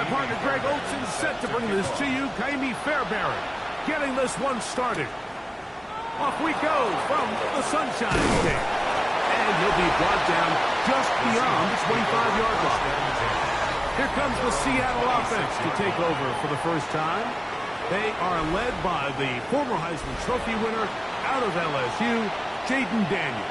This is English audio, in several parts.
My partner Greg Olson set to bring this to you. Kaimi Fairbairn getting this one started. Off we go from the Sunshine State. And he'll be brought down just beyond the 25-yard line. Here comes the Seattle offense to take over for the first time. They are led by the former Heisman Trophy winner out of LSU, Jaden Daniels.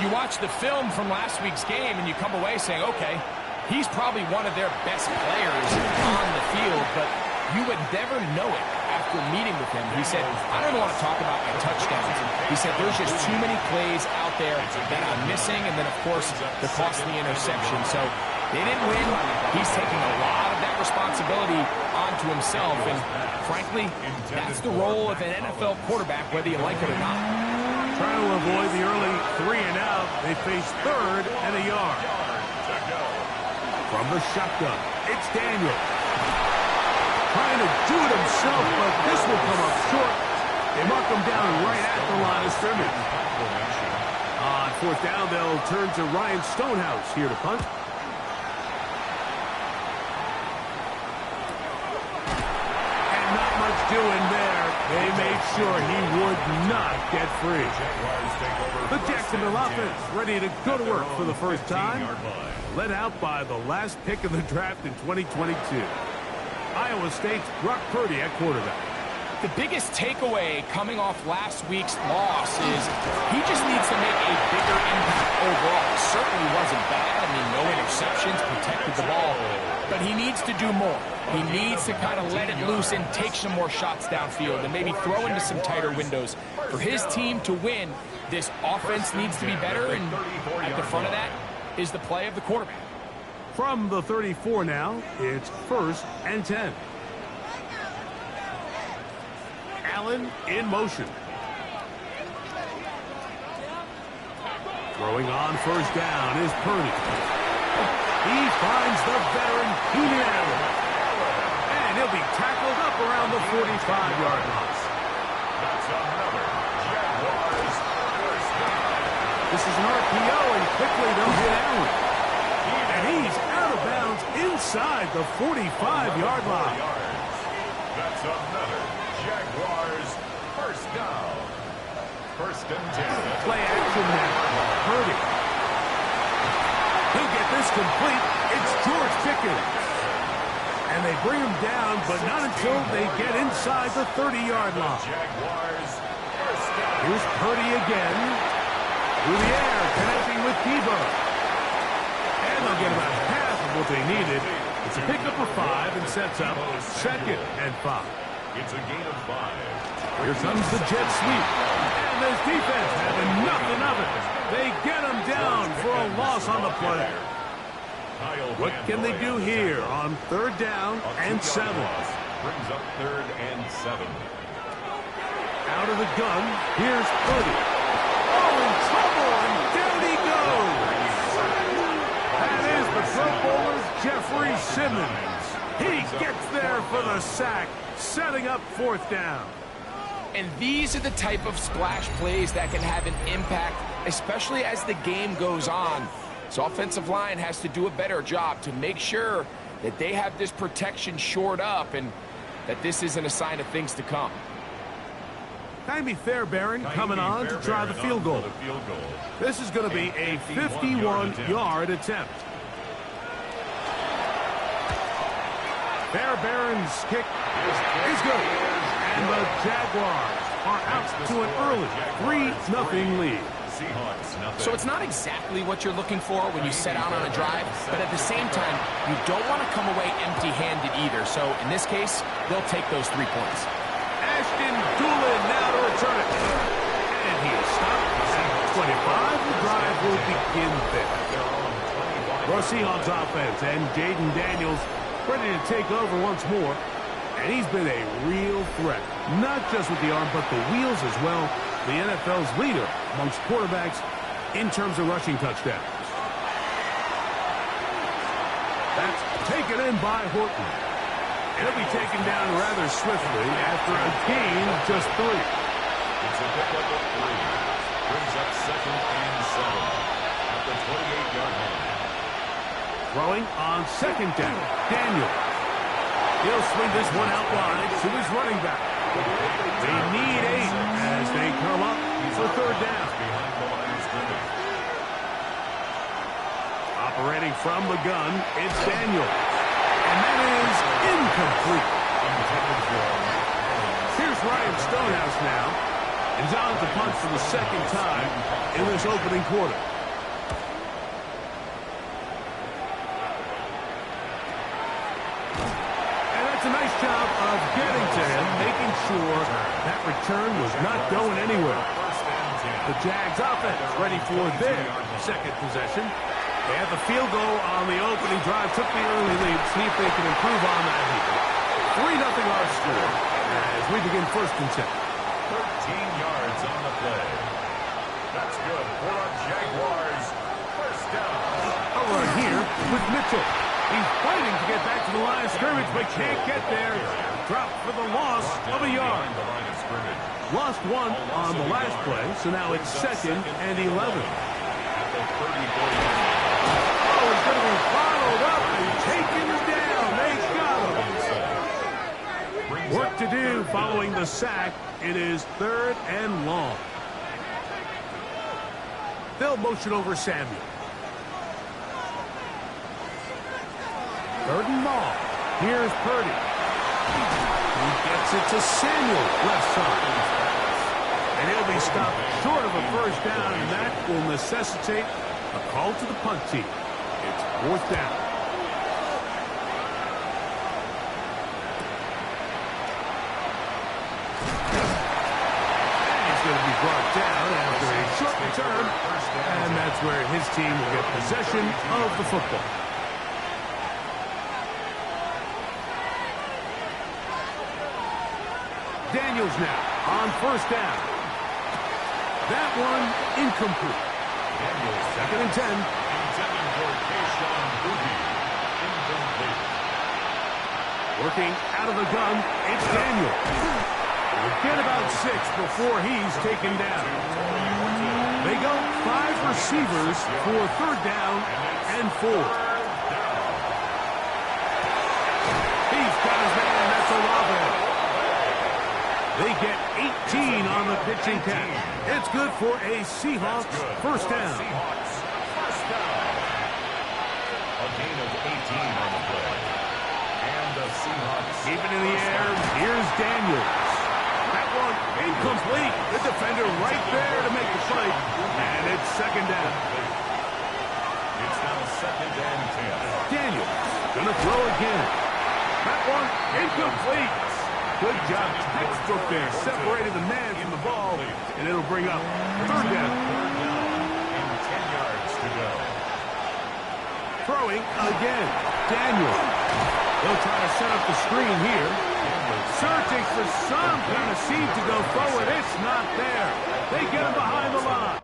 You watch the film from last week's game and you come away saying, okay, he's probably one of their best players on the field, but you would never know it after meeting with him. He said, I don't even want to talk about my touchdowns. He said, there's just too many plays out there that I'm missing, and then, of course, the costly interception. So they didn't win. He's taking a lot of that responsibility onto himself, and frankly, that's the role of an NFL quarterback, whether you like it or not. Trying to avoid the early 3 and out, they face 3rd and a yard. From the shotgun, it's Daniel. Trying to do it himself, but this will come up short. They mark him down right at the line of scrimmage. On 4th down, they'll turn to Ryan Stonehouse here to punt. And not much doing there. They made sure he would not get free. The Jacksonville offense ready to go to work for the first time. Led out by the last pick of the draft in 2022. Iowa State's Brock Purdy at quarterback. The biggest takeaway coming off last week's loss is he just needs to make a bigger impact overall. It certainly wasn't bad. I mean, no interceptions, protected the ball. But he needs to do more. He needs to kind of let it loose and take some more shots downfield and maybe throw into some tighter windows. For his team to win, this offense needs to be better, and at the front of that is the play of the quarterback. From the 34 now, it's 1st and 10. Allen in motion. Throwing on 1st down is Purdy. He finds the veteran Keenan Allen. And he'll be tackled up around the 45-yard line. This is an RPO, and quickly they'll hit Allen. And he's out of bounds inside the 45-yard line. That's another Jaguars 1st down. 1st and 10. Play action now. Purdy. He'll get this complete. It's George Pickens. And they bring him down, but not until they get inside the 30-yard line. Jaguars 1st down. Here's Purdy again. Through the air, connecting with Debo. And they'll get about half of what they needed. It's a pickup of 5 and sets up 2nd and 5. It's a gain of 5. Here comes the jet sweep. And this defense having nothing of it. They get him down for a loss on the play. What can they do here on 3rd down and 7? Brings up 3rd and 7. Out of the gun, here's Purdy. Oh, in trouble, and down he goes. That is the Pro Bowler's Jeffrey Simmons. He gets there for the sack, setting up 4th down. And these are the type of splash plays that can have an impact, especially as the game goes on. So offensive line has to do a better job to make sure that they have this protection shored up and that this isn't a sign of things to come. Kaimi Fairbairn coming on to try the field goal. This is going to be a 51-yard attempt. Fairbairn's kick is good. And the Jaguars are out to an early 3-0 lead. So it's not exactly what you're looking for when you set out on a drive, but at the same time, you don't want to come away empty-handed either. So in this case, they'll take those 3 points. Ashton Doolin now to return it. And he is stopped at 25. The drive will begin there. The Seahawks offense and Jaden Daniels ready to take over once more. And he's been a real threat, not just with the arm, but the wheels as well. The NFL's leader amongst quarterbacks in terms of rushing touchdowns. That's taken in by Horton. He'll be taken down rather swiftly after a gain of just 3. It's a pickup of 3. Brings up 2nd and 7 at the 28-yard line. Throwing on 2nd down. Daniel. He'll swing this one out wide to his running back. They need 8 as they come up for third down. Behind the line of scrimmage. Operating from the gun, it's Daniels. And that is incomplete. Here's Ryan Stonehouse now. And he's on to punt for the second time in this opening quarter. And that's a nice job of getting to him, making sure that return was not going anywhere. The Jags offense ready for their second possession. They had the field goal on the opening drive, took the early lead, see if they can improve on that here. 3-0 our score as we begin first and 10. 13 yards on the play. That's good for our Jaguars. First down. A run here with Mitchell. He's fighting to get back to the line of scrimmage, but can't get there. Dropped for the loss of a yard. Behind the line of scrimmage. Lost 1 on the last play, so now it's 2nd and 11. At the 34-yard. Oh, it's going to be followed up and taken down. They got him. Work to do following the sack. It is 3rd and long. They'll motion over Samuel. 3rd and long. Here's Purdy. He gets it to Samuel, left side. And he'll be stopped short of a first down, and that will necessitate a call to the punt team. It's 4th down. And he's going to be brought down after a short return, and that's where his team will get possession of the football. Daniels now on first down. That one incomplete. Daniels 2nd and 10. Intending for Keyshawn Boogie. Incomplete. Working out of the gun, it's Daniel. We'll get about 6 before he's taken down. They go 5 receivers for 3rd down and 4. He's got his man, that's Olave. They get 18 on the pitching count. It's good for a Seahawks first down. Seahawks first down. A gain of 18 on the play. And the Seahawks. Keeping in the air, here's Daniels. That one incomplete. The defender right there to make the play. And it's 2nd down. It's now 2nd and 10. Daniels gonna throw again. That one incomplete. Good job. Textbook there. Separated the man from the ball. And it'll bring up 3rd down. And 10 yards to go. Throwing again. Daniel. They'll try to set up the screen here. Searching for some kind of seed to go forward. It's not there. They get him behind the line.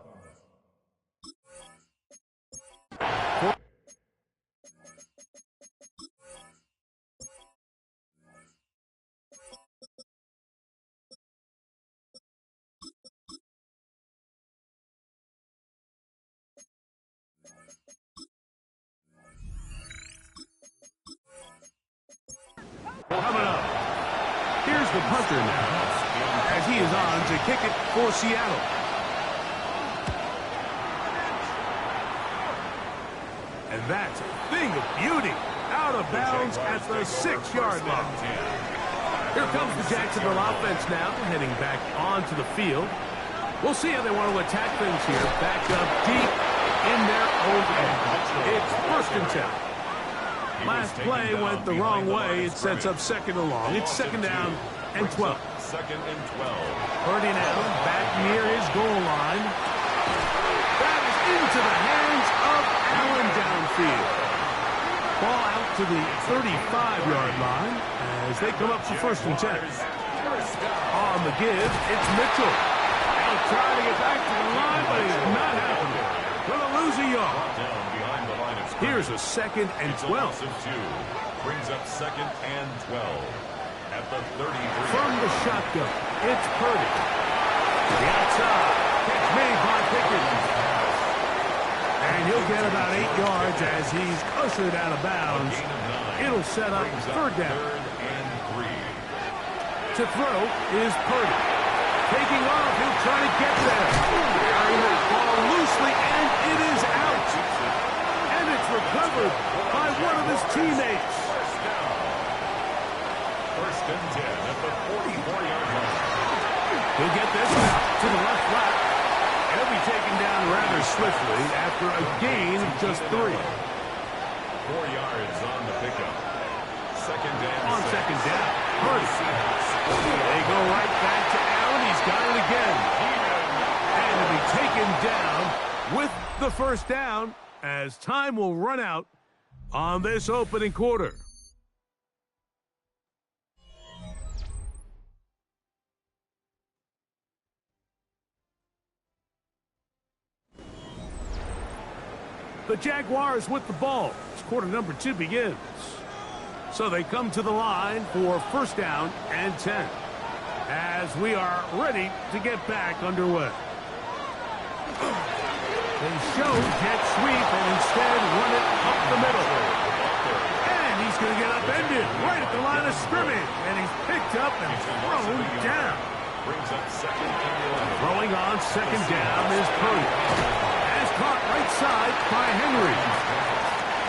Coming up, here's the punter now, as he is on to kick it for Seattle. And that's a thing of beauty, out of bounds at the 6-yard line. Here comes the Jacksonville offense now, heading back onto the field. We'll see how they want to attack things here, back up deep in their own end. It's 1st and 10. Last play went the wrong way. It sets up 2nd and long. It's 2nd down and 12. 2nd and 12. Purdy now back near his goal line. That is into the hands of Allen downfield. Ball out to the 35-yard line as they come up for 1st and 10. On the give, it's Mitchell. He'll try to get back to the line, but it's not happening. Gonna lose a yard. Here's a 2nd and 12. Brings up 2nd and 12 at the 33. From the shotgun, it's Purdy. To the outside, catch made by Pickens. And he'll get about 8 yards as he's ushered out of bounds. It'll set up 3rd down. To throw is Purdy. Taking off, he'll try to get there. Carrying the ball loosely, and it is out. And it's recovered by one of his teammates. First and 10 at the 44-yard line. He'll get this out to the left flat. He'll be taken down rather swiftly after a gain of just 3. 4 yards on the pickup. Second down. On second down, Purdy. They go right back to Allen. He's got it again. And he'll be taken down with the first down as time will run out on this opening quarter. The Jaguars with the ball as quarter number 2 begins. So they come to the line for first down and 10 as we are ready to get back underway. They show jet sweep and instead run it up the middle. And he's going to get upended right at the line of scrimmage. And he's picked up and thrown down. Throwing on second down is Purdy. As caught right side by Henry.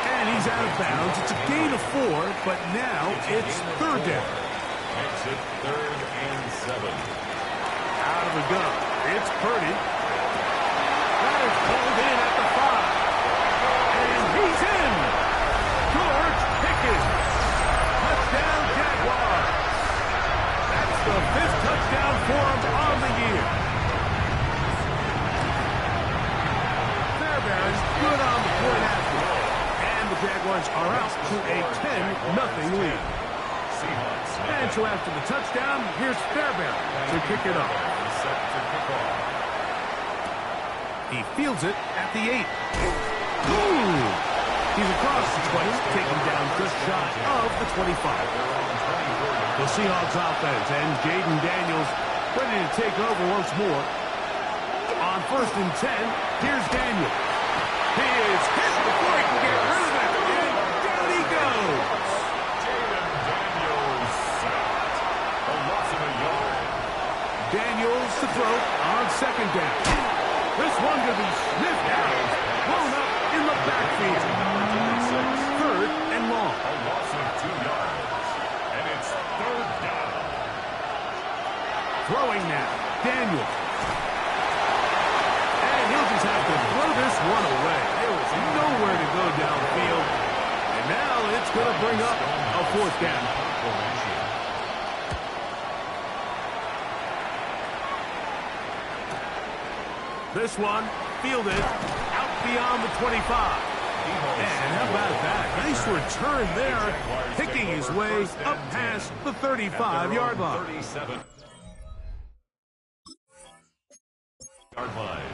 And he's out of bounds. It's a gain of 4, but now it's third down. Exit third and 7. Out of the gun. It's Purdy. That is pulled in at the 5. And he's in. George Pickens. Touchdown Jaguars. That's the 5th touchdown for him on the year. Fairbairn's good on the point after. And the Jaguars are out to a 10-0 lead. And so after the touchdown, here's Fairbairn to kick it off. He fields it at the 8. Ooh! He's across the 20, taken down just shy of the 25. The Seahawks offense and Jaden Daniels ready to take over once more. On first and 10, here's Daniels. He is hit before he can get rid of it, and down he goes. Jaden Daniels sacked. A loss of a yard. Daniels to throw on second down. This one going to be sniffed out, blown up in the backfield. Third and long. A loss of 2 yards. And it's third down. Throwing now, Daniels. And he'll just have to throw this one away. There was nowhere to go downfield. And now it's going to bring up a fourth down. This one fielded out beyond the 25. And how about that? Nice return there, picking his way up past the 35-yard line. 37-yard line.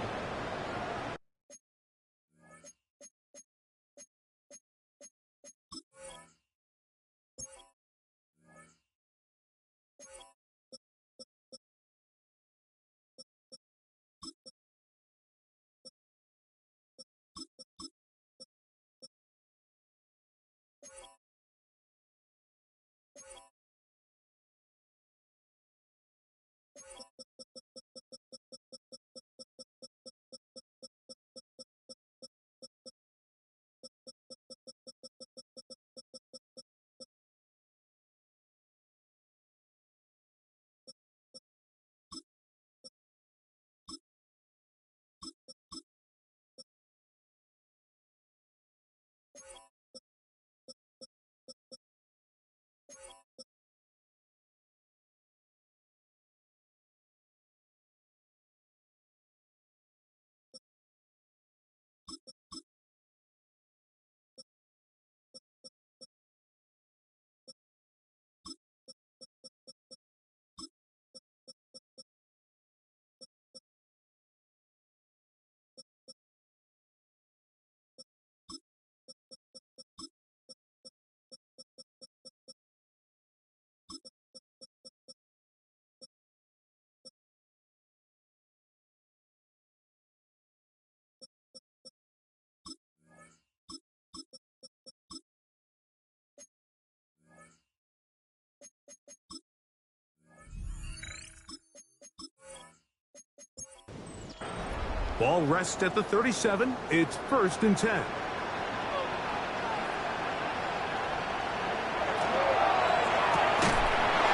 Ball rests at the 37. It's 1st and 10.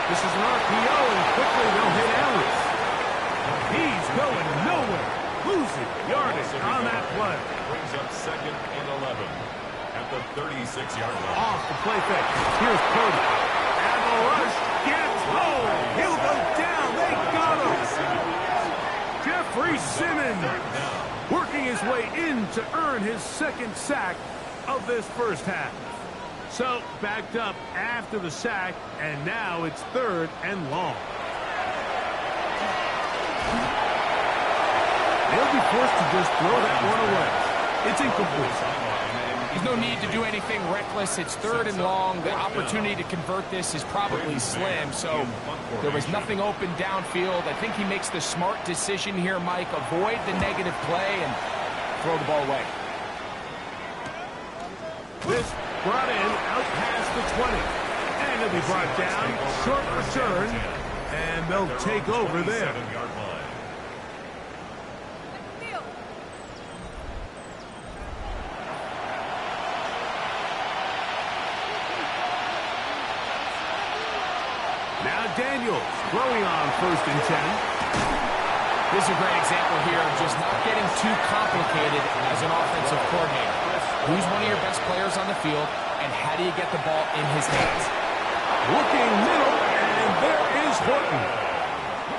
This is an RPO, and quickly they'll hit Ellis. He's going nowhere. Losing yardage on that play. Brings up 2nd and 11 at the 36-yard line. Off the play fake. Here's Purdy. And the rush gets home. He'll go down. They got him. Jeffrey Simmons working his way in to earn his 2nd sack of this first half. So, backed up after the sack, and now it's 3rd and long. They'll be forced to just throw that one away. It's incomplete. There's no need to do anything reckless. It's 3rd and long. The opportunity to convert this is probably slim, so there was nothing open downfield. I think he makes the smart decision here, Mike. Avoid the negative play and throw the ball away. This brought in out past the 20. And it'll be brought down. Short return. And they'll take over there. Now Daniels throwing on 1st and 10. This is a great example here of just not getting too complicated as an offensive coordinator. Who's one of your best players on the field, and how do you get the ball in his hands? Looking middle, and there is Horton.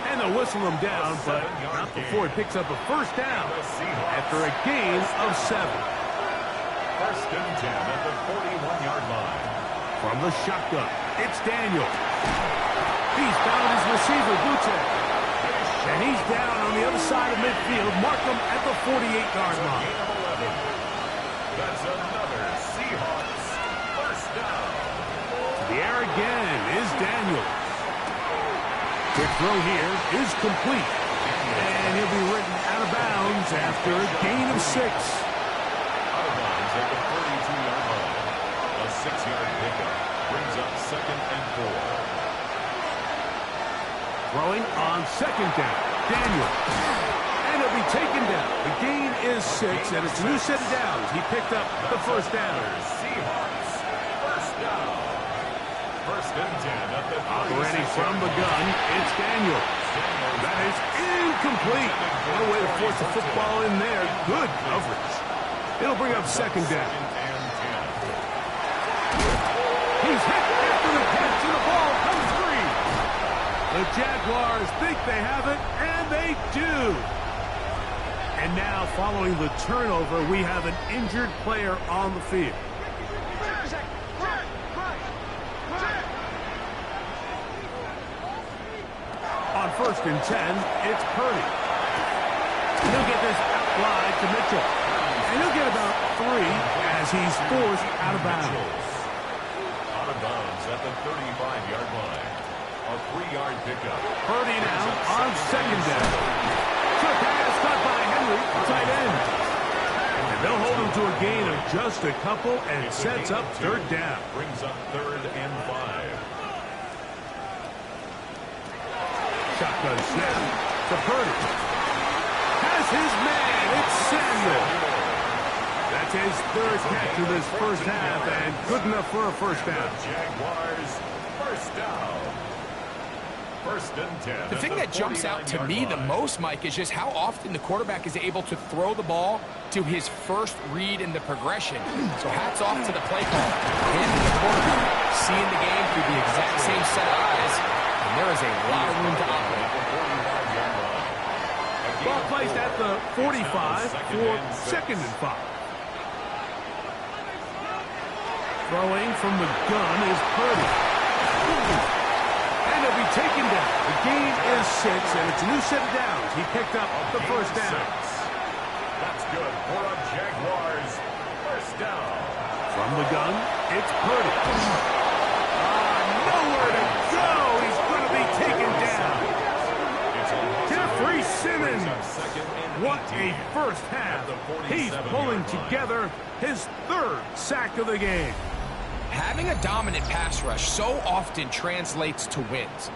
And they'll whistle him down, but not before he picks up a 1st down after a gain of 7. 1st and 10 at the 41-yard line. From the shotgun, it's Daniel. He's found his receiver, Butte. And he's down on the other side of midfield. Mark him at the 48-yard line. That's another Seahawks 1st down. To the air again is Daniels. Quick throw here is complete. And he'll be written out of bounds after a gain of 6. Out of bounds at the 32-yard line. A 6-yard pickup brings up 2nd and 4. Throwing on 2nd down. Daniel. And he'll be taken down. The gain is 6, and it's a new set of downs. He picked up the 1st down. Seahawks 1st down. 1st and 10 at the 46. Operating from the gun, it's Daniel. That is incomplete. What a way to force the football in there. Good coverage. It'll bring up 2nd down. He's hit after the catch, and the ball comes free. The Jaguars think they have it, and they do. And now, following the turnover, we have an injured player on the field. On 1st and 10, it's Purdy. He'll get this out wide to Mitchell. And he'll get about 3 as he's forced out of bounds. Out of bounds at the 35-yard line. A 3-yard pickup. Purdy now on 2nd down. Short pass caught by Henry, tight end. And they'll hold him to a gain of just a couple, and it sets up 3rd down. Brings up 3rd and 5. Shotgun snap to Purdy. Has his man. It's Samuel. That's his 3rd catch of this first half, and good enough for a 1st down. Jaguars 1st down. 1st and 10. The thing that jumps out to me the most, Mike, is just how often the quarterback is able to throw the ball to his first read in the progression. So hats off to the play caller. Him and the quarterback seeing the game through the exact same set of eyes, and there is a lot of room to operate. Ball placed at the 45 for 2nd and 5. Throwing from the gun is Purdy. And he'll be taken down. The gain is 6, and it's a new set of downs. He picked up the 1st down. That's good for a Jaguars 1st down. From the gun, it's Purdy. Nowhere to go. He's going to be taken down. Jeffrey Simmons. What a first half. He's pulling together his 3rd sack of the game. Having a dominant pass rush so often translates to wins.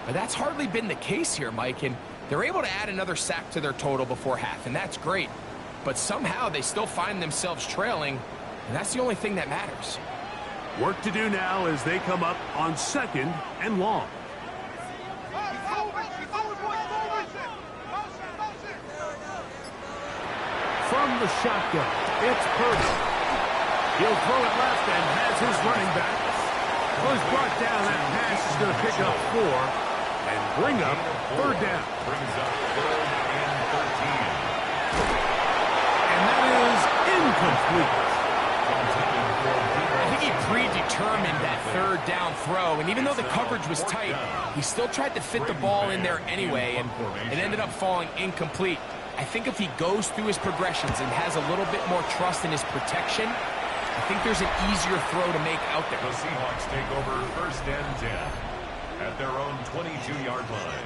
But that's hardly been the case here, Mike, and they're able to add another sack to their total before half, and that's great. But somehow they still find themselves trailing, and that's the only thing that matters. Work to do now as they come up on 2nd and long. From the shotgun, it's Purdy. He'll throw it left and has his running back. Was brought down. That pass is going to pick up 4 and bring up 3rd down. Brings up 3rd and 13. And that is incomplete. I think he predetermined that 3rd down throw, and even though the coverage was tight, he still tried to fit the ball in there anyway, and it ended up falling incomplete. I think if he goes through his progressions and has a little bit more trust in his protection, I think there's an easier throw to make out there. The Seahawks take over 1st and 10 at their own 22-yard line.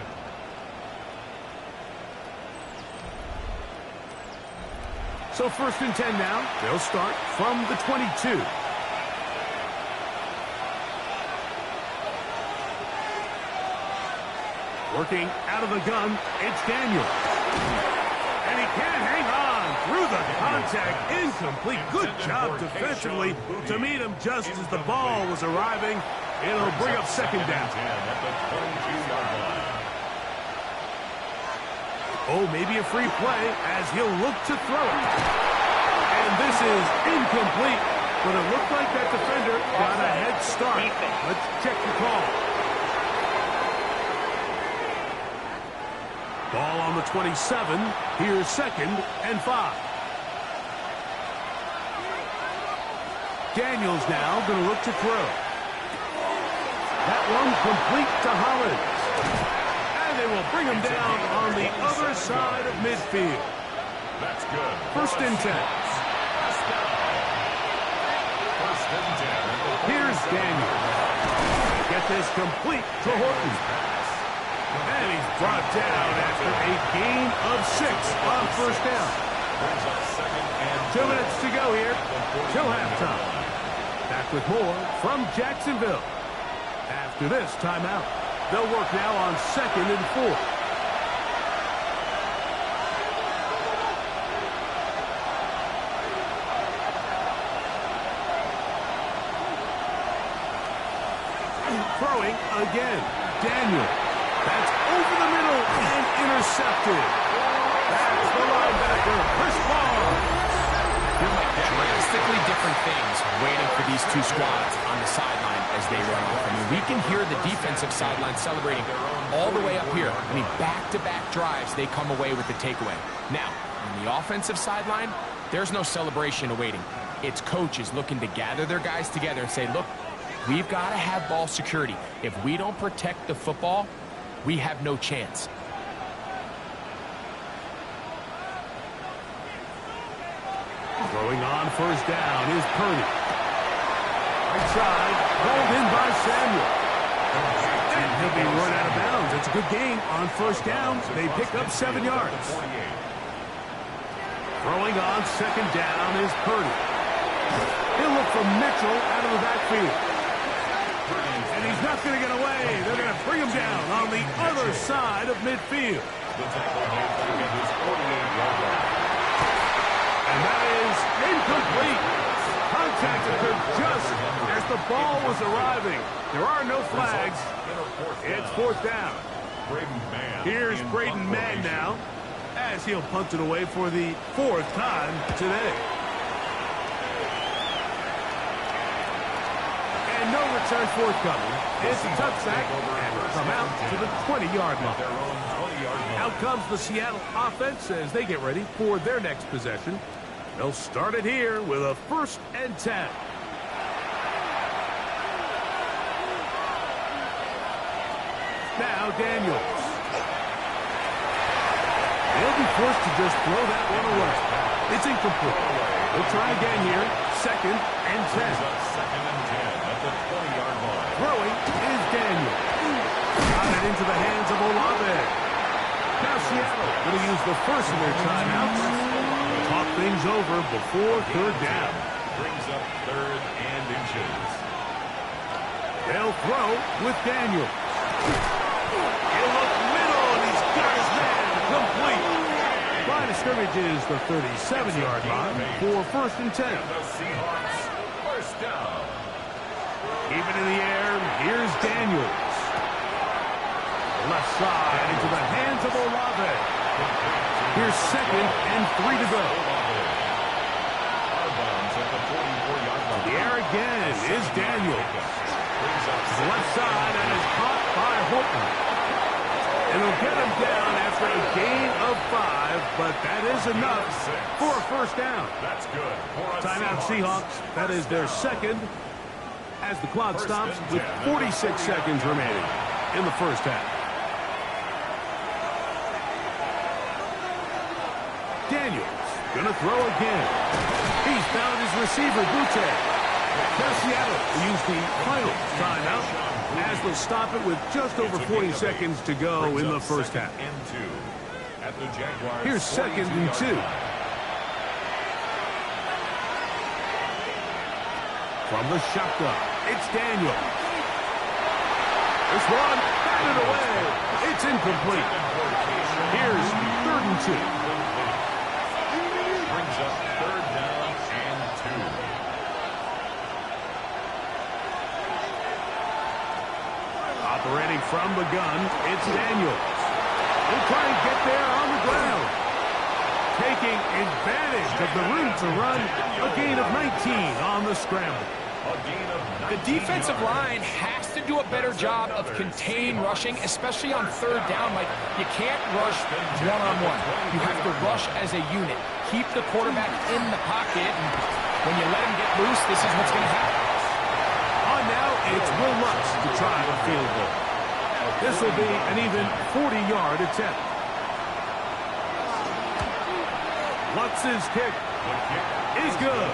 So 1st and 10 now. They'll start from the 22. Working out of the gun, it's Daniel. And he can't hang on through the contact. Incomplete. Good job defensively to meet him just as the ball was arriving. It'll bring up 2nd down. At the 22-yard line. Oh, maybe a free play as he'll look to throw it. And this is incomplete, but it looked like that defender got a head start. Let's check the call. Ball on the 27. Here's 2nd and 5. Daniels now going to look to throw. That one complete to Hollins. And they will bring him down on the other side of midfield. That's good. 1st and 10. 1st and 10. Here's Daniels. Get this complete to Horton. And he's brought down after a gain of 6 on 1st down. Brings up 2nd and 2 minutes to go here till halftime. Back with more from Jacksonville. After this timeout, they'll work now on 2nd and 4. Throwing again. Daniel. That's over the middle and intercepted. That's the linebacker, Chris Paul. Drastically different things waiting for these two squads on the sideline as they run off. I mean, we can hear the defensive sideline celebrating all the way up here. I mean, back-to-back drives, they come away with the takeaway. Now, on the offensive sideline, there's no celebration awaiting. It's coaches looking to gather their guys together and say, look, we've got to have ball security. If we don't protect the football, we have no chance. Throwing on 1st down is Purdy. Right side, rolled in by Samuel. And he'll be run out of bounds. It's a good gain on 1st down. They pick up 7 yards. Throwing on 2nd down is Purdy. He'll look for Mitchell out of the backfield. And he's not going to get away. They're going to bring him down on the other side of midfield. The tackle made to get his 48-yard line. And that is incomplete. Contact occurred just as the ball was arriving. There are no flags. It's 4th down. Here's Braden Mann now as he'll punt it away for the 4th time today. And no return forthcoming. It's a touchback and will come out to the 20-yard line. Out comes the Seattle offense as they get ready for their next possession. They'll start it here with a 1st and 10. Now Daniels. They'll be forced to just throw that one away. It's incomplete. They'll try again here. 2nd and 10. 2nd and 10 at the 20-yard line. Throwing is Daniel. Got it into the hands of Olave. Now Seattle going to use the first of their timeouts. Talk things over before 3rd down. Brings up 3rd and inches. They'll throw with Daniel. He'll look middle, and he's got his man complete. Line of scrimmage is the 37-yard line for 1st and 10. And the Seahawks, first down. Keep it in the air. Here's Daniels. Left side into the hands of Olave. Here's 2nd and 3 to go. The air again is Daniels. The left side and is caught by Horton. And they'll get him down after a gain of 5, but that is enough for a 1st down. That's good. Timeout Seahawks. That is their 2nd as the clock stops with 46 seconds remaining in the 1st half. Daniels gonna throw again. He's found his receiver, Butte. Now Seattle will use the final timeout as they'll stop it with just over 40 seconds to go in the 1st half. Here's 2nd and 2. From the shotgun, it's Daniels. This one, batted away. It's incomplete. Here's 3rd and 2. Brings up 3rd down and 2. Operating from the gun, it's Daniels. He'll try and get there on the ground. Taking advantage of the room to run, a gain of 19 on the scramble. The defensive line has to do a better job of contain rushing, especially on 3rd down. Like, you can't rush one-on-one. You have to rush as a unit. Keep the quarterback in the pocket, and when you let him get loose, this is what's going to happen. On now, it's Will Lutz to try the field goal. This will be an even 40-yard attempt. Lutz's kick is good.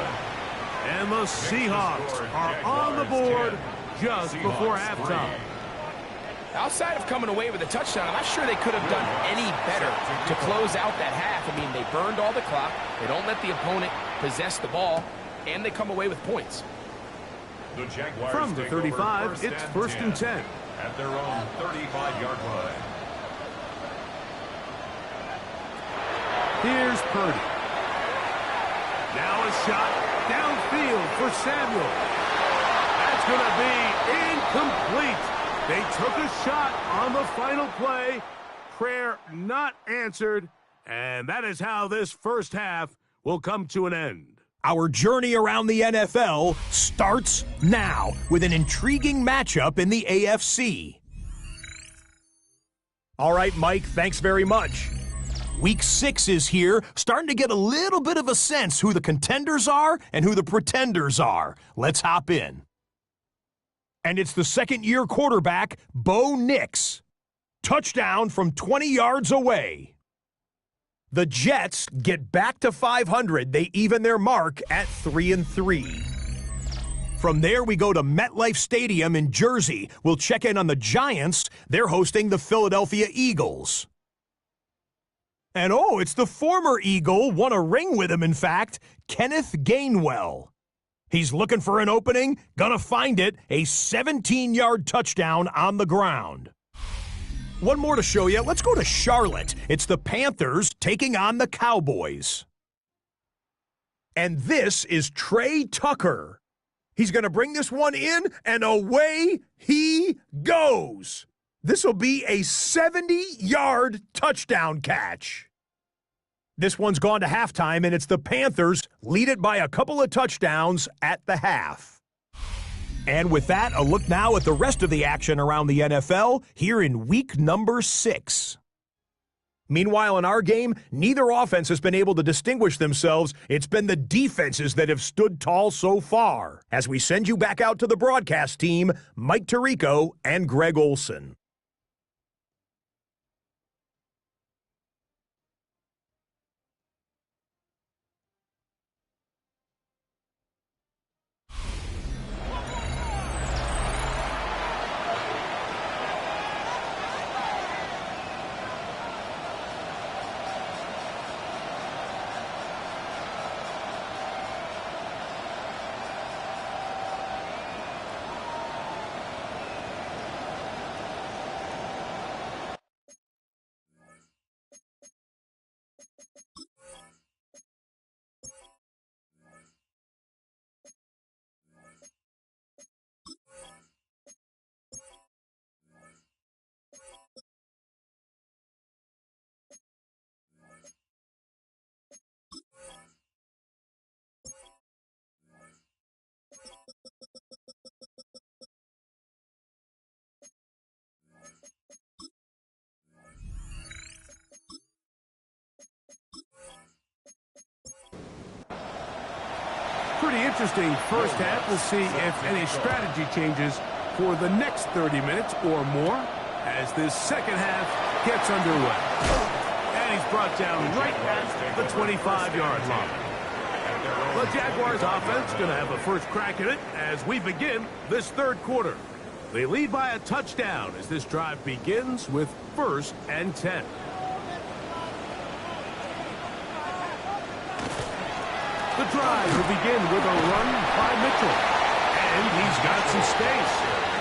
And the Seahawks are on the board just before halftime. Outside of coming away with a touchdown, I'm not sure they could have done any better to close out that half. I mean, they burned all the clock. They don't let the opponent possess the ball, and they come away with points. From the 35, it's 1st and 10. At their own 35-yard line. Here's Purdy. Now a shot downfield for Samuel. That's going to be incomplete. They took a shot on the final play. Prayer not answered. And that is how this 1st half will come to an end. Our journey around the NFL starts now with an intriguing matchup in the AFC. All right, Mike, thanks very much. Week 6 is here, starting to get a little bit of a sense who the contenders are and who the pretenders are. Let's hop in. And it's the 2nd-year quarterback, Bo Nix. Touchdown from 20 yards away. The Jets get back to 500. They even their mark at 3-3. From there, we go to MetLife Stadium in Jersey. We'll check in on the Giants. They're hosting the Philadelphia Eagles. And oh, it's the former Eagle, won a ring with him, in fact, Kenneth Gainwell. He's looking for an opening, gonna find it, a 17-yard touchdown on the ground. One more to show you. Let's go to Charlotte. It's the Panthers taking on the Cowboys. And this is Trey Tucker. He's going to bring this one in, and away he goes. This will be a 70-yard touchdown catch. This one's gone to halftime, and it's the Panthers lead it by a couple of touchdowns at the half. And with that, a look now at the rest of the action around the NFL here in week number 6. Meanwhile, in our game, neither offense has been able to distinguish themselves. It's been the defenses that have stood tall so far. As we send you back out to the broadcast team, Mike Tirico and Greg Olson. pretty interesting first half. We'll see if any strategy changes for the next 30 minutes or more as this second half gets underway. And he's brought down right at the 25-yard line. The Jaguars offense going to have a first crack at it as we begin this third quarter. They lead by a touchdown as this drive begins with 1st and 10. The drive will begin with a run by Mitchell. And he's got some space.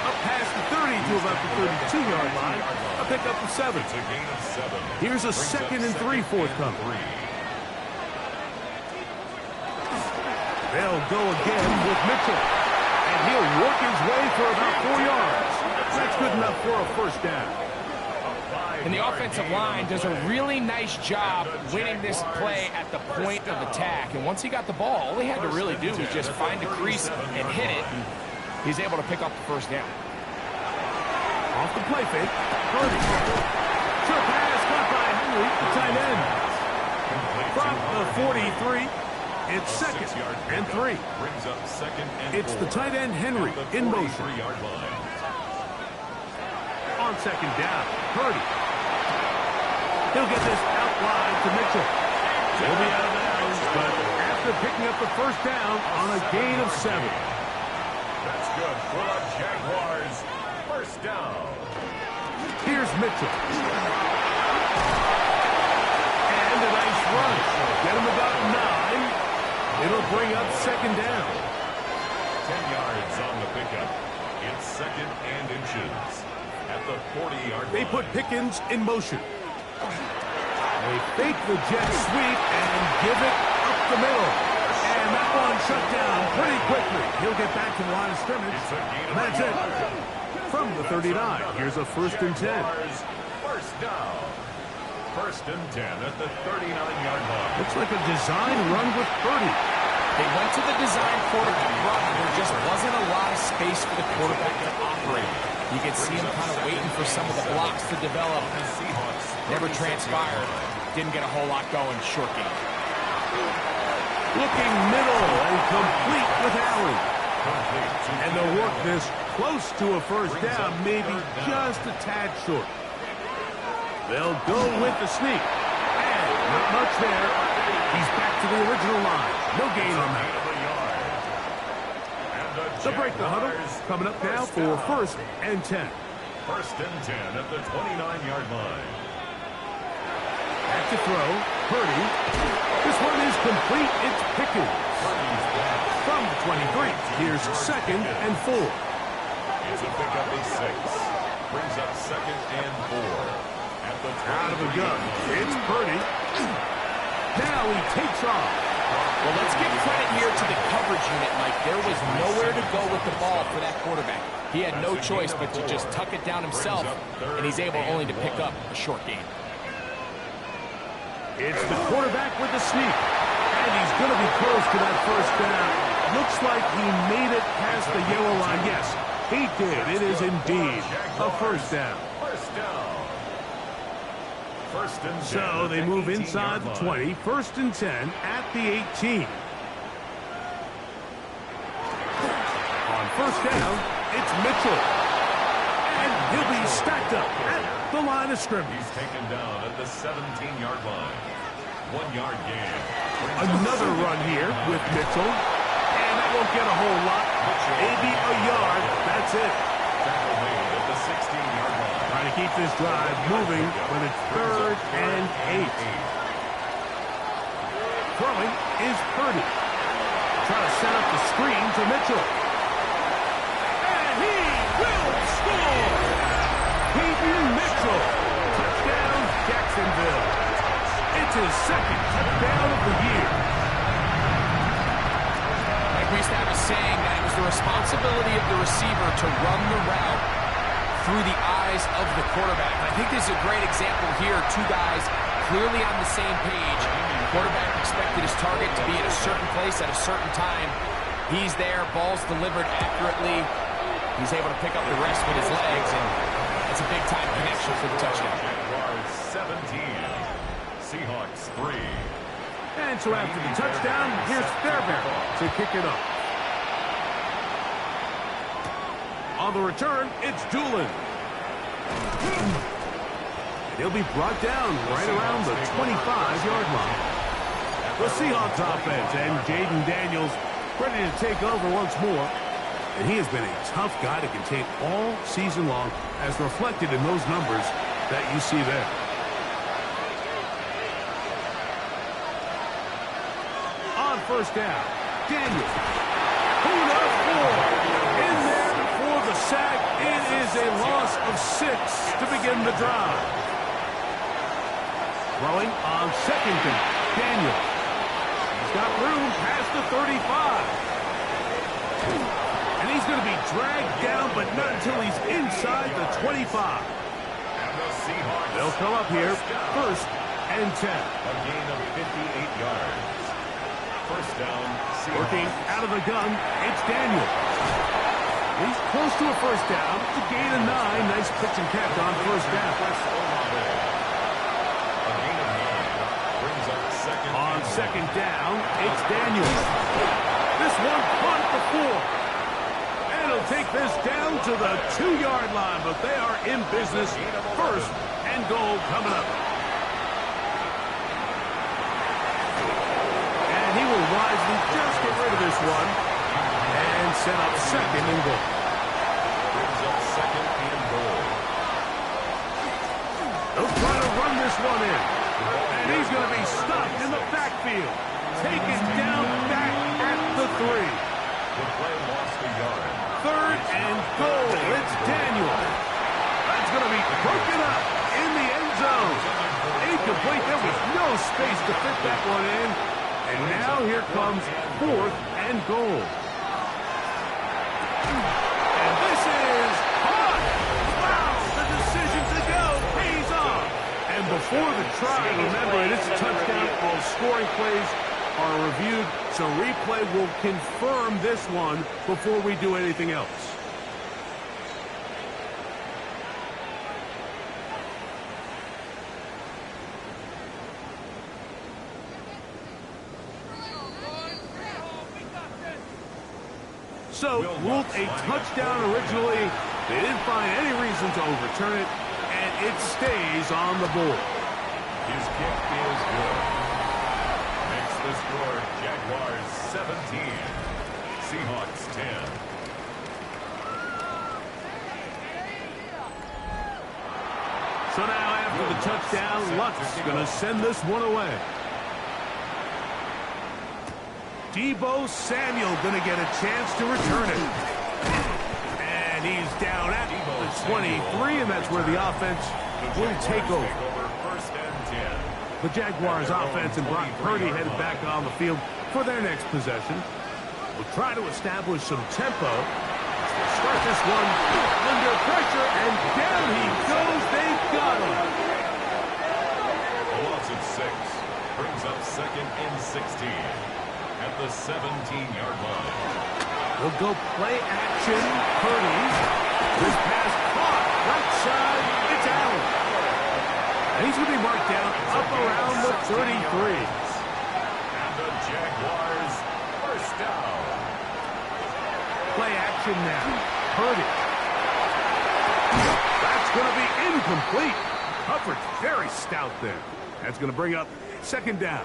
Up past the 30 to about the 32-yard line. A pickup of 7. Here's a 2nd and 3 forthcoming. They'll go again with Mitchell. And he'll work his way for about 4 yards. That's good enough for a first down. And the offensive line does a really nice job winning this play at the point of attack. And once he got the ball, all he had to really do was just find the crease and hit it. And he's able to pick up the first down. Off the play fake. Purdy. Short pass caught by Henry, the tight end. From the 43, it's 2nd and 3. It's the tight end Henry in motion. On 2nd down, Purdy. He'll get this out wide to Mitchell. He'll be out of bounds, but after picking up the first down on a gain of 7. That's good for the Jaguars. First down. Here's Mitchell. And a nice run. Get him about 9. It'll bring up 2nd down. 10 yards on the pickup. It's 2nd and inches. At the 40-yard line. They put Pickens in motion. They fake the jet sweep and give it up the middle. And that one shut down pretty quickly. He'll get back to the line of scrimmage. That's it. From the 39, here's a 1st and 10. First down. 1st and 10 at the 39-yard line. Looks like a design run with Purdy. They went to the design quarterback run, and there just wasn't a lot of space for the quarterback to operate. You could see him kind of waiting for some of the blocks to develop. Never transpired. Didn't get a whole lot going. Short game. Looking middle and complete with Allen. And they'll work this close to a first down, maybe just a tad short. They'll go with the sneak. And not much there. He's back to the original line. No gain on that. They'll break the huddle. Coming up now for 1st and 10. 1st and 10 at the 29-yard line. Back to throw. Purdy. This one is complete. It's Pickens. From the 23. Here's 2nd and 4. Here's a pickup of 6. Brings up 2nd and 4. At the out of the gun. It's Purdy. Now he takes off. Well, let's give credit here to the coverage unit, Mike. There was nowhere to go with the ball for that quarterback. He had no choice but to just tuck it down himself, and he's able only to pick up a short gain. It's the quarterback with the sneak. And he's going to be close to that first down. Looks like he made it past the yellow line. Yes, he did. It is indeed a first down. So they move inside the 20. 1st and 10 at the 18. On first down, it's Mitchell. And he'll be stacked up at the line of scrimmage. He's taken down at the 17-yard line. 1-yard gain. Another run here with Mitchell. And that won't get a whole lot. Maybe a yard. That's it. Tackle made at the 16-yard line. Trying to keep this drive moving, but it's 3rd and 8. Throwing is Purdy. Trying to set up the screen to Mitchell. And he will score! Peyton Mitchell. Touchdown, Jacksonville. It's his 2nd touchdown of the year. Like we used to have a saying that it was the responsibility of the receiver to run the route through the eyes of the quarterback. And I think this is a great example here. 2 guys clearly on the same page. The quarterback expected his target to be at a certain place at a certain time. He's there. Ball's delivered accurately. He's able to pick up the rest with his legs, and that's a big-time connection for the touchdown. Jaguars 17. Seahawks 3. And so after the touchdown, here's Fairbairn to kick it up. On the return, it's Doolin. And he'll be brought down right around the 25-yard line. The Seahawks offense and Jaden Daniels ready to take over once more. And he has been a tough guy to contain all season long, as reflected in those numbers that you see there. On first down, Daniels. Who knows for? In there for the sack. It is a loss of 6 to begin the drive. Throwing on second down, Daniels. He's got room past the 35. And he's going to be dragged down, but not until he's inside the 25. They'll come up here, first and 10. A gain of 58 yards. First down, Seahawks. Working out of the gun, it's Daniel. He's close to a first down. It's a gain of 9. Nice pitch and catch on first down. A gain of 9 brings up second. On second down, it's Daniel. This one caught at the 4. And he'll take this down to the 2-yard line, but they are in business. First and goal coming up. And he will wisely just get rid of this one and set up second and goal. Brings up second and goal. They'll try to run this one in. And he's going to be stopped in the backfield. Taken down back at the 3. The play lost a yard. Third and goal. It's Daniel. That's going to be broken up in the end zone. Incomplete. There was no space to fit that one in. And now here comes fourth and goal. And this is caught. Wow, the decision to go pays off. And before the try, remember, it is a touchdown. All scoring plays are reviewed, so replay will confirm this one before we do anything else. So, ruled a touchdown originally. They didn't find any reason to overturn it, and it stays on the board. His kick is good. Makes the score Jaguars 17, Seahawks 10. So now after the touchdown, Lutz going to send this one away. Deebo Samuel going to get a chance to return it. And he's down at the 23, and that's where the offense will take over. First and 10. The Jaguars offense and Brock Purdy headed back on the field for their next possession. We'll try to establish some tempo. We'll start this one under pressure, and down he goes. They've got him. A loss of 6 brings up second and 16 at the 17-yard line. We'll go play action. Purdy. This pass caught. Right side. It's Allen. And he's going to be marked down up around the 33. And the Jaguars first down. Play action now. Purdy. That's going to be incomplete. Coverage very stout there. That's going to bring up second down.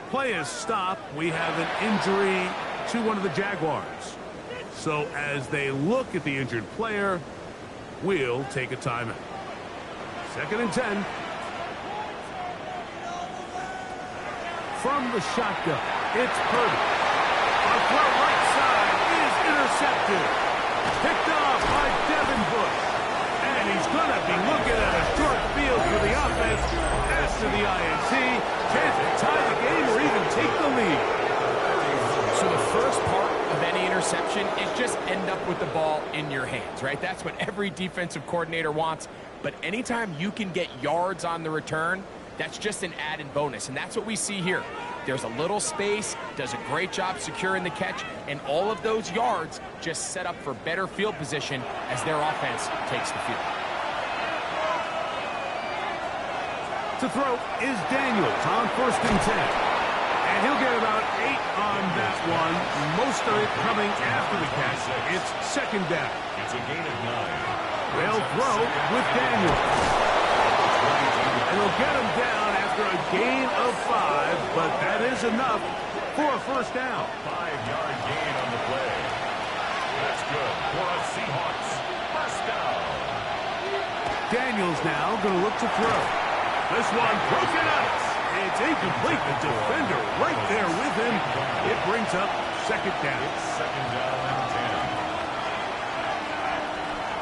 Play is stopped. We have an injury to one of the Jaguars. So as they look at the injured player, we'll take a timeout. Second and 10. From the shotgun, it's Purdy. On throw right side is intercepted. Picked off by Devin Bush. And he's going to be looking at a short field for the offense after the INT. Chance to tie the game or even take the lead. So the first part of any interception is just end up with the ball in your hands, right? That's what every defensive coordinator wants. But anytime you can get yards on the return, that's just an added bonus. And that's what we see here. There's a little space, does a great job securing the catch, and all of those yards just set up for better field position as their offense takes the field. To throw is Daniels on 1st and 10. And he'll get about 8 on that one. Most of it coming after the catch. It's 2nd down. It's a gain of 9. They'll throw with Daniels. And they'll get him down after a gain of 5, but that is enough for a 1st down. 5-yard gain on the play. That's good for a Seahawks 1st down. Daniels now going to look to throw. This one broken up. It's incomplete. The defender right there with him. It brings up 2nd down. It's 2nd down and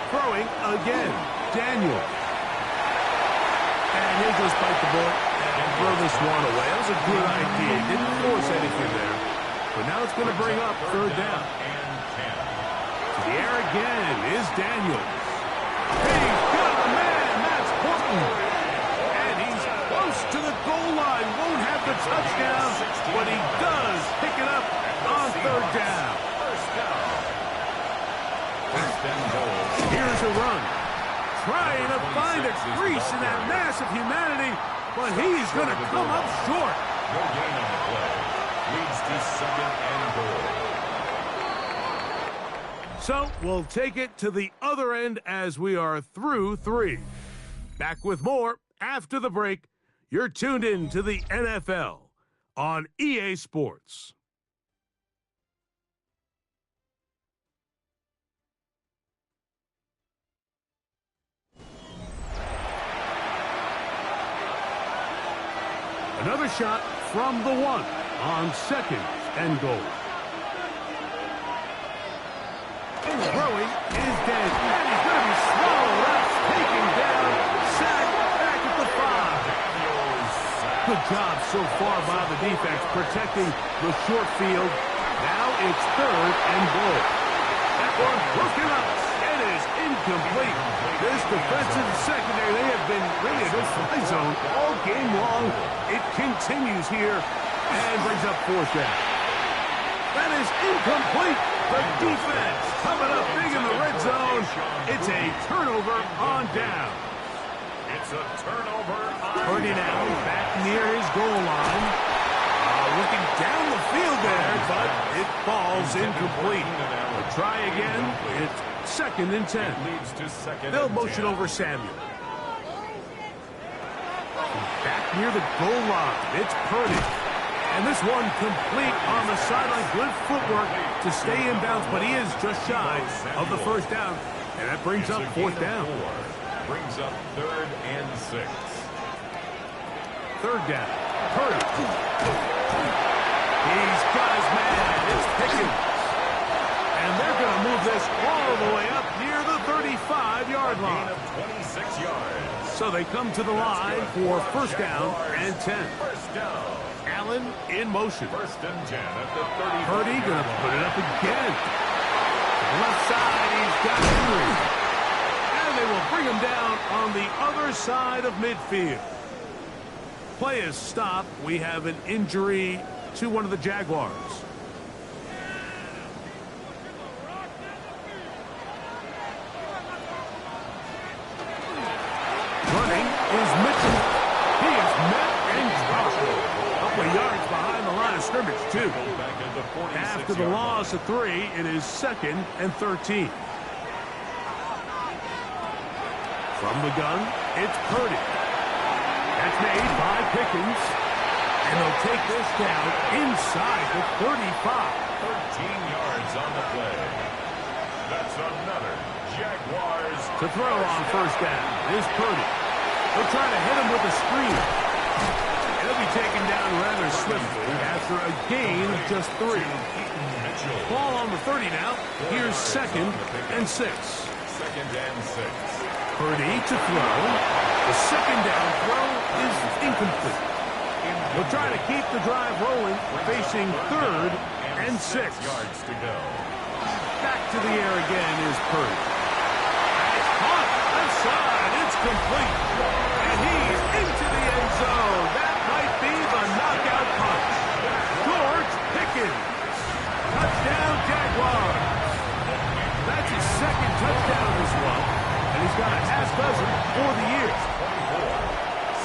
10. Throwing again. Daniels. And he'll just bite the ball and throw this one away. That was a good idea. Didn't force anything there. But now it's going to bring up 3rd down. And 10. To the air again is Daniels. He's got a man. That's Horton. And he's close to the goal line. Won't have the touchdown, but he does pick it up on 3rd down. 1st down. 1st and goal. Here's a run. Trying to find a crease in that mass of humanity, but he's going to come up short. No gain on the play. Leads to 2nd and goal. So we'll take it to the other end as we are through 3. Back with more after the break. You're tuned in to the NFL on EA Sports. Another shot from the 1 on 2nd and goal. Throwing is dead. And he's going to be swallowed up. Taken down. Sacked back at the 5. Good job so far by the defense protecting the short field. Now it's 3rd and goal. That one broken up. It is incomplete. This defensive secondary, they have been rated a fly zone all game long. It continues here and brings up 4th down. That is incomplete. The defense coming up big in the red zone. It's a turnover on down. It's a turnover on Purdy now back near his goal line. Looking down the field there, but it falls incomplete. We'll try again. It's 2nd and 10. Leads to 2nd. They'll motion over Samuel. Back near the goal line. It's Purdy. And this one complete on the sideline. Good footwork to stay in bounds, but he is just shy of the 1st down. And that brings up 4th down. Brings up 3rd and 6. 3rd down. Purdy. He's got his man. It's Pickens. And they're going to move this all the way up near the 35-yard line. Gain of 26 yards. So they come to the line for 1st down and 10. 1st down. Allen in motion. 1st and 10 at the 30. Purdy going to put it up again. Left side, he's got Henry. And they will bring him down on the other side of midfield. Play is stopped. We have an injury to one of the Jaguars. Running is Mitchell. He is met and dropped. A couple of yards behind the line of scrimmage, too. After the loss of 3, it is 2nd and 13. From the gun, it's Purdy. That's made by Pickens. And they'll take this down inside the 35. 13 yards on the play. That's another Jaguars. To throw on 1st down is Purdy. They'll try to hit him with a screen. He'll be taken down rather swiftly after a gain of just 3. Ball on the 30 now. Here's 2nd and 6. 2nd and 6. Purdy to throw. The 2nd down throw is incomplete. We'll try to keep the drive rolling, facing 3rd and 6. Yards to go. Back to the air again is Purdy. It's caught left side. It's complete. And he's into the end zone. That might be the knockout punch. George Pickens. Touchdown, Jaguars. That's his 2nd touchdown as well. And he's got a half dozen for the year.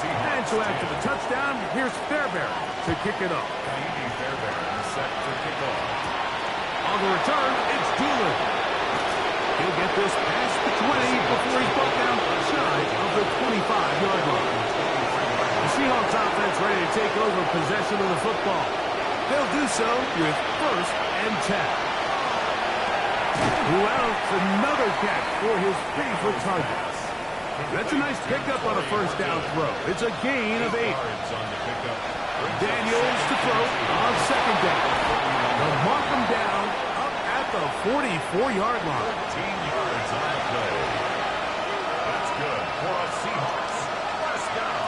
And so after the touchdown, here's Fairbairn to kick it off. Kaimi Fairbairn set to kick off. On the return, it's Doolin. He'll get this past the 20 before he's brought down shy of the 25-yard line. The Seahawks offense ready to take over possession of the football. They'll do so with 1st and 10. Who else? Another catch for his favorite targets. That's a nice pickup on a 1st down throw. It's a gain of 8. Daniels to throw on 2nd down. They'll mark him down up at the 44-yard line. 13 yards on the play. That's good for a Seahawks 1st down.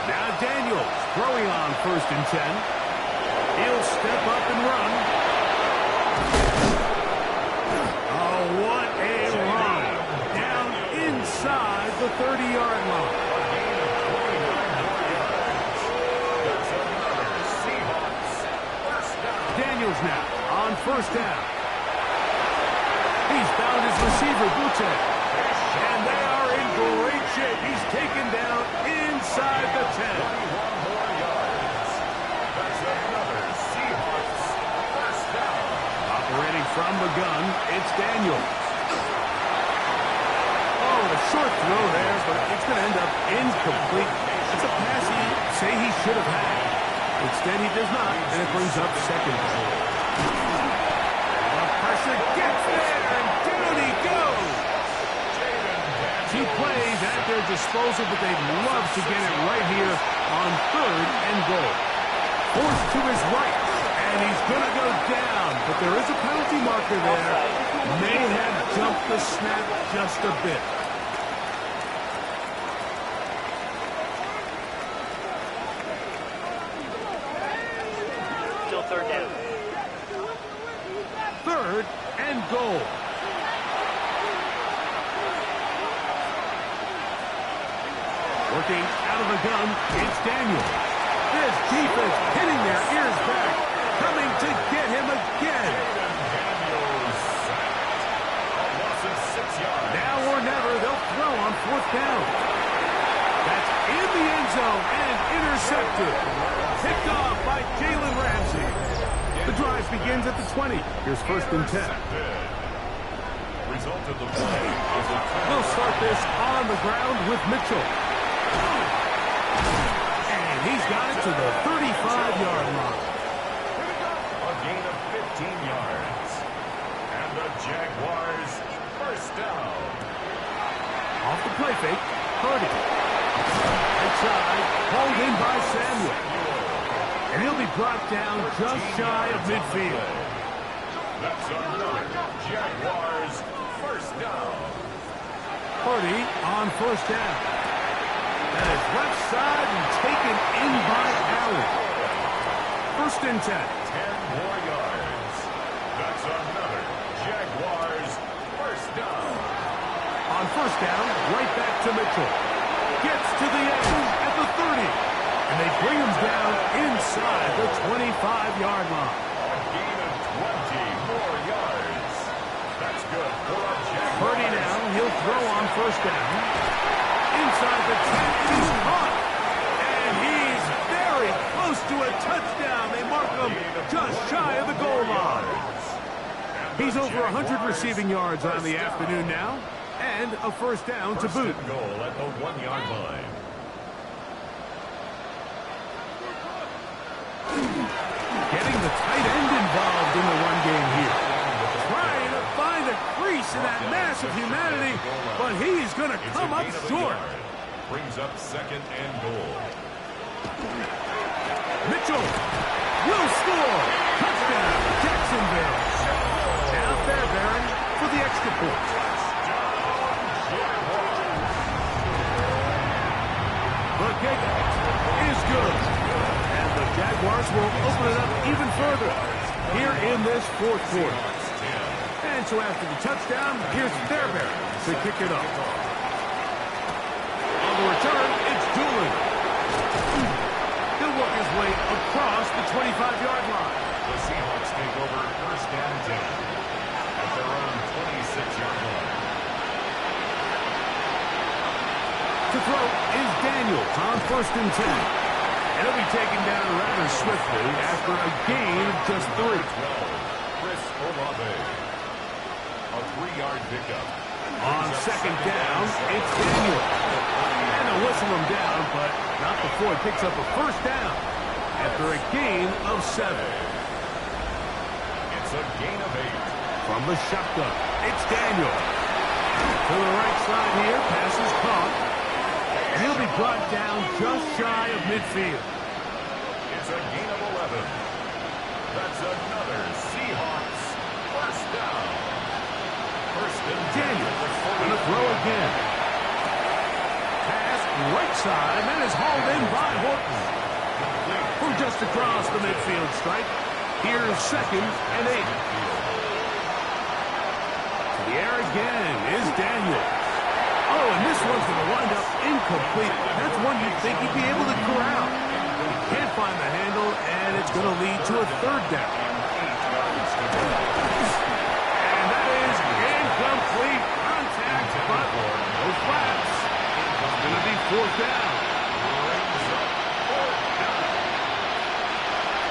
Now Daniels throwing on 1st and 10. He'll step up and run. Oh, what a run. Down inside the 30-yard line. Daniels now on 1st down. He's found his receiver, Butte. And they are in great shape. He's taken down inside the 10. 21 more yards. That's another Seahawks 1st down. Operating from the gun, it's Daniels. Oh, a short throw there, but it's going to end up incomplete. It's a pass he should have had. Instead, he does not, and it brings up 2nd down. The pressure gets there, and down he goes. 2 plays at their disposal, but they'd love to get it right here on 3rd and goal. Forced to his right, and he's going to go down, but there is a penalty marker there. May have jumped the snap just a bit. Still 3rd down. 3rd and goal. Working out of the gun, it's Daniels. This defense hitting their ears back, coming to get him again. Daniels sacked. A loss of 6 yards. Now or never, they'll throw on 4th down. That's in the end zone and intercepted. Picked off by Jalen Ramsey. The drive begins at the 20. Here's 1st and 10. Result of the play is a They'll start this on the ground with Mitchell. And he's got it to the 35-yard line. A gain of 15 yards. And the Jaguars 1st down. Off the play fake, Purdy. Outside, pulled in by Samuel. And he'll be brought down just shy of midfield. That's another Jaguars 1st down. Purdy on 1st down. That is left side and taken in by Allen. 1st and 10. 10 more yards. That's another Jaguars 1st down. On 1st down, right back to Mitchell. Gets to the end at the 30. And they bring him down inside the 25-yard line. A gain of 20 more yards. That's good for a Jaguars. Purdy now, he'll throw on 1st down. Inside the 10, he's caught. And he's very close to a touchdown. They mark him just shy of the goal line. He's over 100 receiving yards on the afternoon now. And a 1st down to boot. Goal at the 1-yard line. Getting the tight end involved in the run game here. Trying to find a crease in that mass of humanity, but he's going to come up short. Brings up 2nd and goal. Mitchell will score. Touchdown, Jacksonville. Now Fairbairn for the extra point. The kick is good. And the Jaguars will open it up even further here in this 4th quarter. And so after the touchdown, here's Fairbairn to kick it off. On the return, it's Doolin. He'll work his way across the 25-yard line. The Seahawks take over 1st and 10 at their own 26-yard line. To throw is Daniels on 1st and 10. And he'll be taken down rather swiftly after a gain of just 3. Chris Olave. A 3-yard pickup. On second down, it's Daniel. And they'll whistle him down, but not before he picks up a first down after a gain of 7. It's a gain of 8. From the shotgun, it's Daniel. To the right side here, pass is caught. And he'll be brought down just shy of midfield. It's a gain of 11. That's another Seahawks first down. First and Daniel going to throw again. Pass right side, and that is hauled in by Horton. From just across the midfield stripe, here's second and 8. To the air again is Daniel. Oh, and this one's going to wind up incomplete. That's one you'd think he'd be able to corral. He can't find the handle, and it's going to lead to a third down. And that is incomplete contact, but no flags. It's going to be fourth down.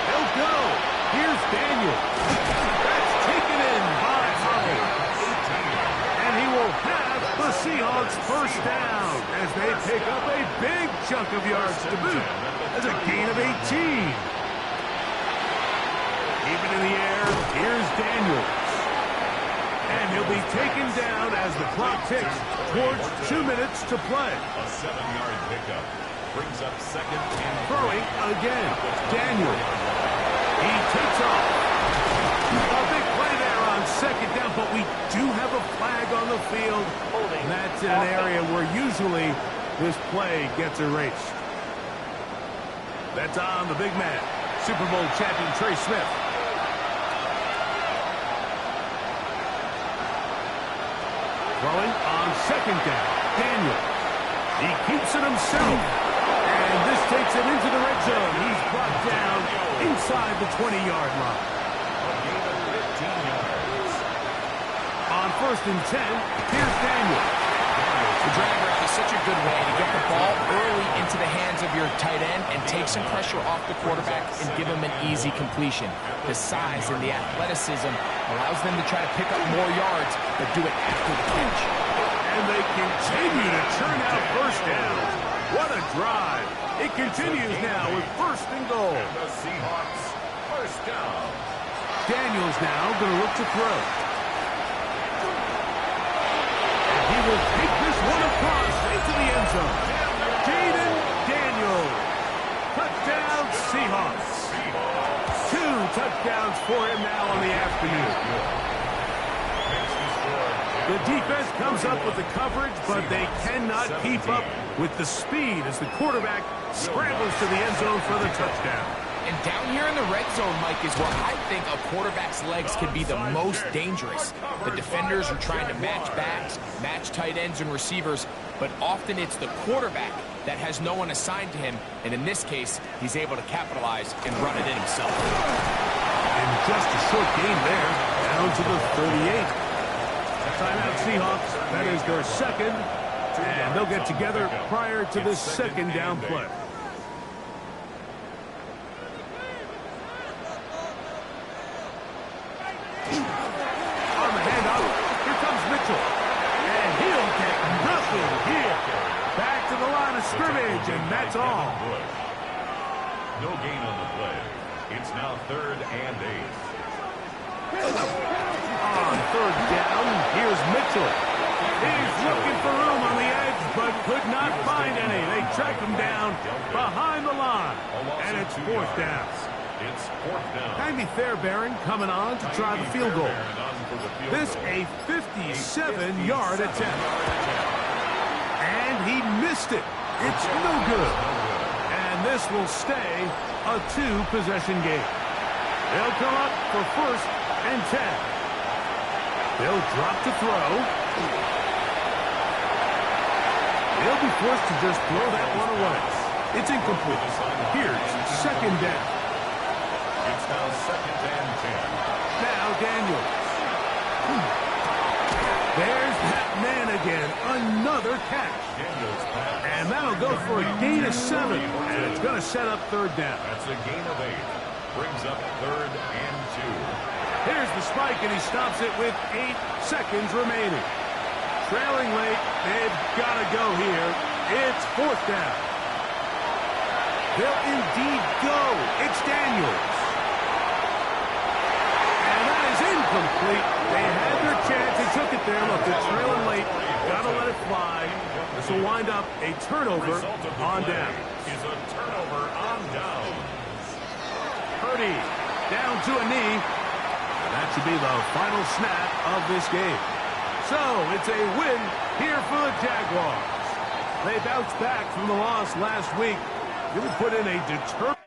They'll go. Here's Daniel. That's taken in by Holly. And he will have the Seahawks first down as they pick up a big chunk of yards to boot. As a gain of 18. Keep it in the air. Here's Daniels. And he'll be taken down as the clock ticks towards 2 minutes to play. A 7-yard pickup brings up second and Throwing again. Daniel. He takes off. A big play there on second down, but we do have a flag on the field. And that's in an area where usually this play gets erased. That's on the big man, Super Bowl champion Trey Smith. Throwing on second down, Daniel. He keeps it himself. And this takes him into the red zone. He's brought down inside the 20-yard line. a gain of 15 yards. On first and 10, here's Daniel. The drag route is such a good way to get the ball early into the hands of your tight end and take some pressure off the quarterback and give him an easy completion. The size and the athleticism allows them to try to pick up more yards, but do it after the catch. And they continue to churn out first downs. What a drive. It continues now with first and goal. And the Seahawks first down. Daniels now going to look to throw. And he will take this one across into the end zone. Jaden Daniels. Touchdown Seahawks. 2 touchdowns for him now on the afternoon. The defense comes up with the coverage, but they cannot keep up with the speed as the quarterback scrambles to the end zone for the touchdown. And down here in the red zone, Mike, is where I think a quarterback's legs can be the most dangerous. The defenders are trying to match backs, match tight ends and receivers, but often it's the quarterback that has no one assigned to him, and in this case, he's able to capitalize and run it in himself. And just a short gain there, down to the 38. Timeout Seahawks, that is their second, and they'll get together prior to this second down play. On the handoff, here comes Mitchell, and he'll get nothing here. Back to the line of scrimmage, and that's all. No gain on the play. It's now 3rd and 8. On third down, here's Mitchell. He's looking for room on the edge, but could not find any. They track him down behind the line, and it's fourth down. It's fourth down. Jaime Fairbairn coming on to try the field goal. This a 57-yard attempt. And he missed it. It's no good. And this will stay a 2-possession game. They'll come up for first and 10. They'll drop to throw. They'll be forced to just throw that one away. It's incomplete. Here's second down. It's now 2nd and 10. Now Daniels. There's that man again. Another catch. Daniels pass. And that'll go for a gain of 7. And it's going to set up third down. That's a gain of 8. Brings up 3rd and 2. Here's the spike, and he stops it with 8 seconds remaining. Trailing late, they've got to go here. It's 4th down. They'll indeed go. It's Daniels. And that is incomplete. They had their chance. They took it there. Look, they're trailing late. Got to let it fly. This will wind up a turnover on down. Is a turnover on down. Purdy down to a knee. And that should be the final snap of this game. So, it's a win here for the Jaguars. They bounced back from the loss last week. Really put in a determined